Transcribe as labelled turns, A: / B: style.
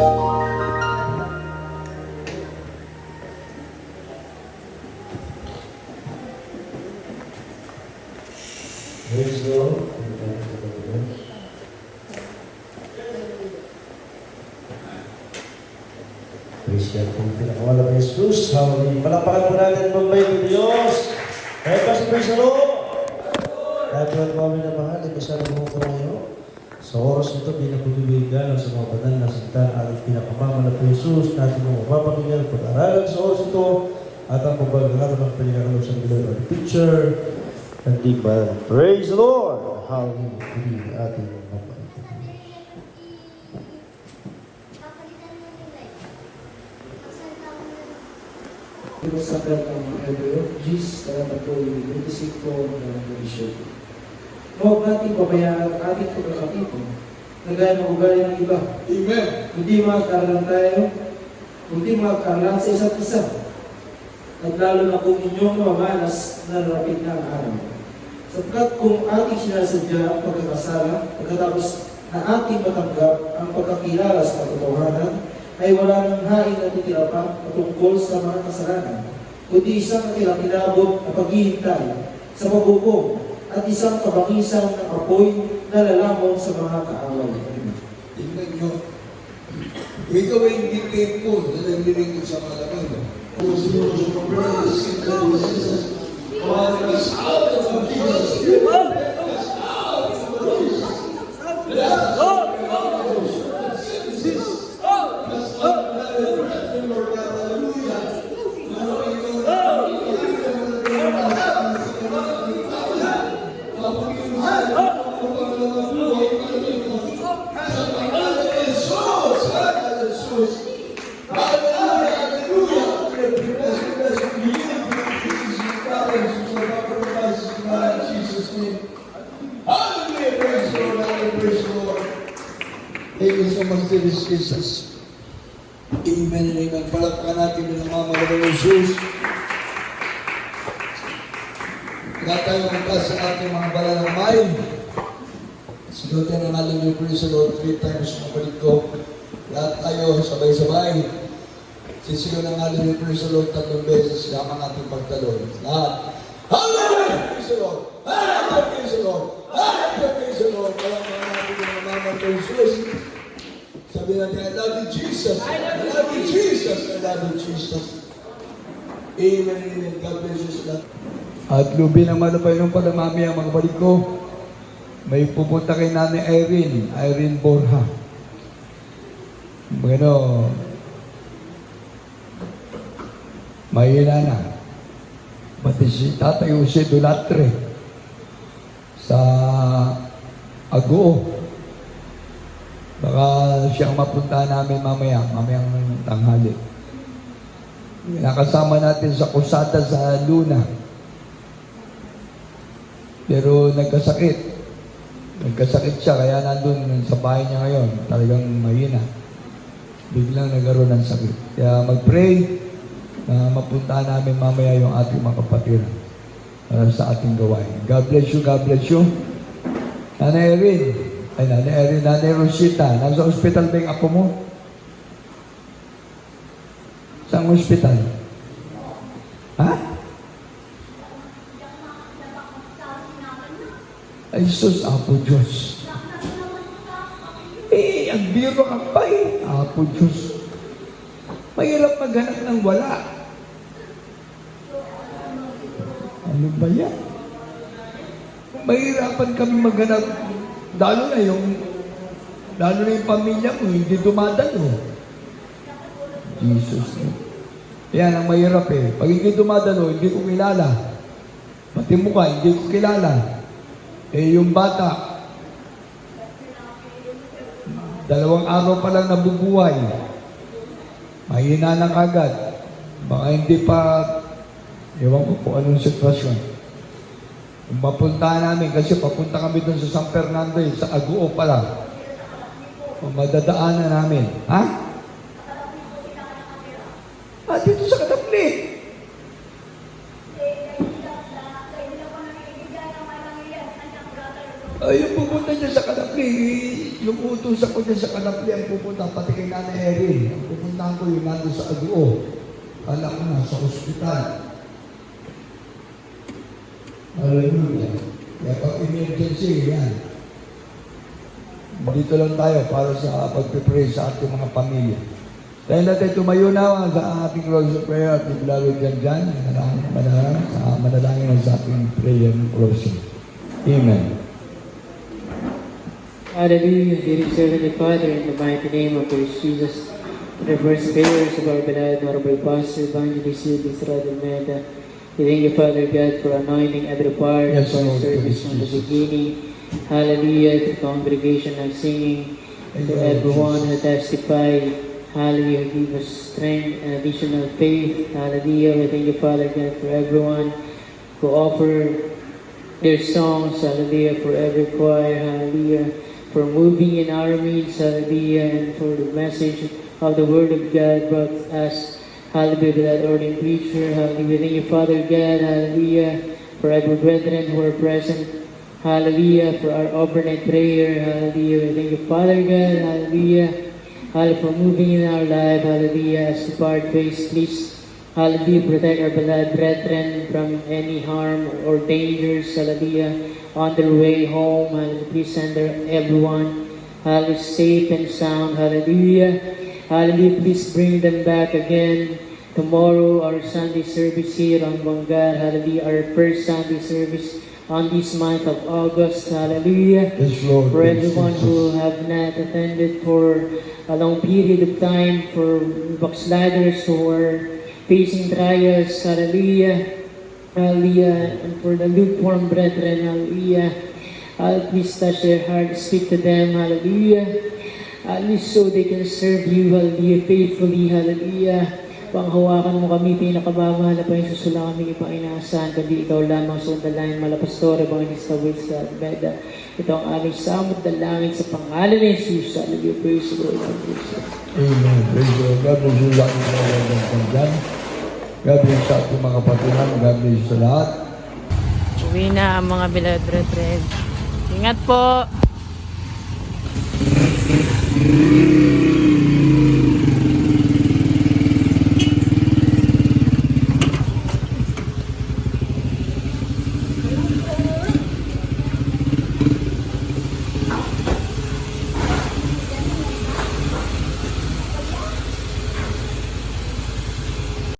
A: Praise the Lord. Praise God po yung pinakawalang Jesus. Hallelujah. Palakpakan po natin ang mabay ng Diyos. Kaya pa sa praise the Lord. Kaya po natin kami na mahal. Ipasa na po kayo. Sa oras nito, pinapagbibigan sa mga banal na salita ng ating pinakamama na po Jesus. Natin mo mapapakinggan at pag-aralan sa oras ito. At ang pagbagalaran ng pinagalaman sa Lord of the picture. And di ba? Praise the Lord! Hallelujah! Pili ating mabait na Diyos.
B: Pinasakal ang ideologies na patuloy ng disipo ng revolution. Huwag natin pabayaan ang ating pagkakatipon na gaya ng ugali ng iba.
C: Amen.
B: Hindi magkaroon tayo, hindi magkaroon sa isa't isa. At lalo na kung inyong mamalas na rapid na ang araw. Sapagkat kung ating sinasadya ang pagkakasala, pagkatapos na ating matanggap ang pagkakilala sa katotohanan, ay wala nang hain na titira pa patungkol sa mga kasalanan, kundi isang kilabot na paghihintay sa paghukom at isang kabangisang ng apoy na lalamon sa mga kaaway.
C: Tingnan nyo. Ikaw ay hindi faithful na naglilingkod sa malaking. Kung sino sa pagbalas, God is out of Jesus. Thank you so much, dear Jesus. Amen and amen. Palakpakan natin ng mga magaling Jesus. Lahat tayo magka sa ating mga banal na kumain. Sinutin ang alam niyo, praise the Lord, 3 times ng balik ko. Lahat tayo sabay-sabay. Sisigaw ng alam niyo, praise the Lord, 3 beses lamang ating pagtalon. Lahat. Hallelujah! Praise the Lord! Hallelujah! Praise the Lord! Hallelujah! Praise the Lord! Palakpakan natin ng mga Jesus. Sabi natin, I love you, Jesus. I love you, Jesus. I love you, Jesus. Amen and amen. God bless you sa lahat. At lubi ng malapay ng palamami ang mga balik ko. May pupunta kay Nanay Irene Borja. Bueno, mahina na. Pati si Tatay Jose Dulatre sa Agoo. Baka siyang mapunta namin mamayang tanghali. Nakasama natin sa kusada sa Luna. Pero nagkasakit. Nagkasakit siya, kaya nandun sa bahay niya ngayon. Talagang mahina. Biglang nagkaroon ng sakit. Kaya mag-pray na mapunta namin mamaya yung ating mga kapatid sa ating gawain. God bless you, God bless you. Nanay Erin, Nanay Rosita, nasa ospital ba yung apo mo? Saan ospital? Ha? Ay, sus, Apo Diyos. Ang biro ka pa eh. Apo Diyos. Mahirap maghanap ng wala. Ano ba yan? Mahirapan kami maghanap. Lalo na yung pamilya mo, hindi dumadalo. Jesus. Yan ang mahirap eh. Pag hindi dumadalo, hindi ko kilala. Pati mukha, hindi ko kilala. Eh yung bata, 2 araw pa lang nabubuhay. Mahina ng agad. Baka hindi pa, ewan ko kung anong sitwasyon. Kung mapunta namin, kasi papunta kami doon sa San Fernando, sa Agoo pa lang. Kung madadaanan namin. Ha? Dito sa Katapli. Yung pupunta niya sa Katapli, yung utos ako ako dyan sa Kanapli ang pupunta, pati kay Nanay Erin. Ang pupuntahan ko yung nandun sa Aguo. Kala ko na, sa ospital. Hallelujah. Kaya pag emergency, yan. Dito lang tayo para sa pag-pray sa ating mga pamilya. Tayo natin tumayo na sa ating close of prayer at iblalo dyan, manalangin sa ating prayer and closing. Amen.
D: Hallelujah, dear Heavenly Father, in the mighty name of Christ Jesus, the first prayers of our beloved Honorable Pastor Evangelist Yudis Radameda. We thank you, Father God, for anointing every part
C: Yes,
D: of our
C: Lord,
D: service
C: yes,
D: from the
C: Jesus.
D: beginning. Hallelujah, to the congregation of singing,
C: Thank
D: to
C: you, Lord
D: everyone who
C: Jesus.
D: testified. Hallelujah, give us strength and additional faith. Hallelujah, we thank you, Father God, for everyone who offer their songs. Hallelujah, for every choir. Hallelujah, for moving in our midst. Hallelujah, and for the message of the Word of God brought us. Hallelujah, to that ordained preacher. Hallelujah, thank you, Father God. Hallelujah, for every brethren who are present. Hallelujah, for our overnight prayer. Hallelujah, we thank you, Father God. Hallelujah. Hallelujah, for moving in our life. Hallelujah, as we part ways, please. Hallelujah, protect our beloved brethren from any harm or dangers. Hallelujah, on their way home. Hallelujah, please send everyone. Hallelujah, safe and sound. Hallelujah. Hallelujah, please bring them back again tomorrow, our Sunday service here on Bongal. Hallelujah, our first Sunday service on this month of August. Hallelujah.
C: Yes, Lord.
D: For
C: Yes,
D: everyone
C: Jesus.
D: who have not attended for a long period of time, for backsliders who are facing trials. Hallelujah. Hallelujah. And for the lukewarm brethren. Hallelujah. Please touch their heart. Speak to them. Hallelujah. At least so they can serve you. Hallelujah. Faithfully. Hallelujah. Panghawakan mo kami, pinakababa na pa yung susula kami ipang inaasahan, kundi ikaw lamang sa undalayan, malapastore, Evangelista Wills, Beda. Ito ang aming samot dalangin sa pangalan ni Jesus. Hallelujah. Praise the Lord.
C: Amen. Praise the Lord. God bless you lahat ng mga gandang dyan. God bless sa ating mga kapatiran. God bless sa lahat.
D: Uwi na ang mga beloved brethren. Ingat po!